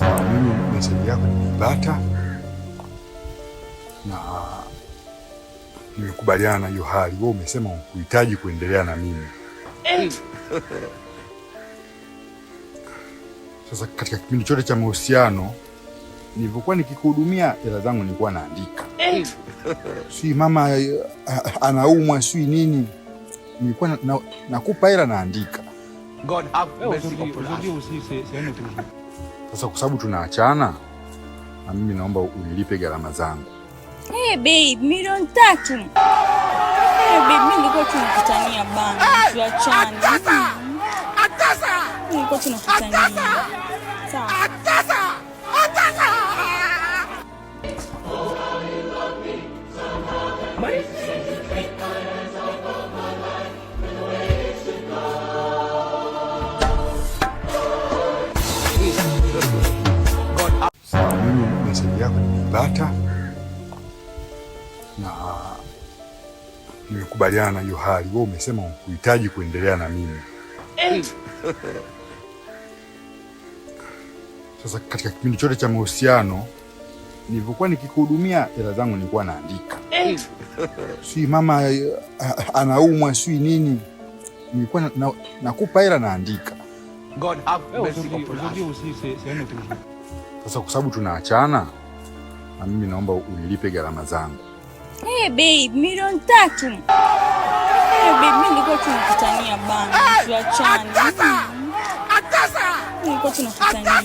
Mimi meseji yako nimeipata na nimekubaliana na hiyo hali. Wewe umesema unahitaji kuendelea na mimi. Sasa katika kipindi chote cha mahusiano nilivyokuwa nikikuhudumia, hela zangu nilikuwa naandika. Si mama anaumwa si nini, nilikuwa nakupa hela naandika. God have mercy upon us. Sasa kwa sababu tunaachana, na mimi naomba unilipe gharama zangu. Hey babe, milioni 3. Hey babe, mimi nilikuwa tunakutania bana, tuachane. Atasa. Nilikuwa tunakutania. Sawa. Atasa. Mimi meseji yako nimeipata na nimekubaliana na hiyo hali. Wewe umesema unahitaji kuendelea na mimi. Sasa katika kipindi chote cha mahusiano nilivyokuwa nikikuhudumia, hela zangu nilikuwa naandika. Si mama anaumwa si nini, nilikuwa nakupa hela naandika. God have mercy upon us. Sasa kwa sababu tunaachana, na mimi naomba unilipe gharama zangu. Hey babe, milioni 3. Hey babe, mimi nilikuwa tunakutania bana, tuachane. Atasa. Nilikuwa tunakutania.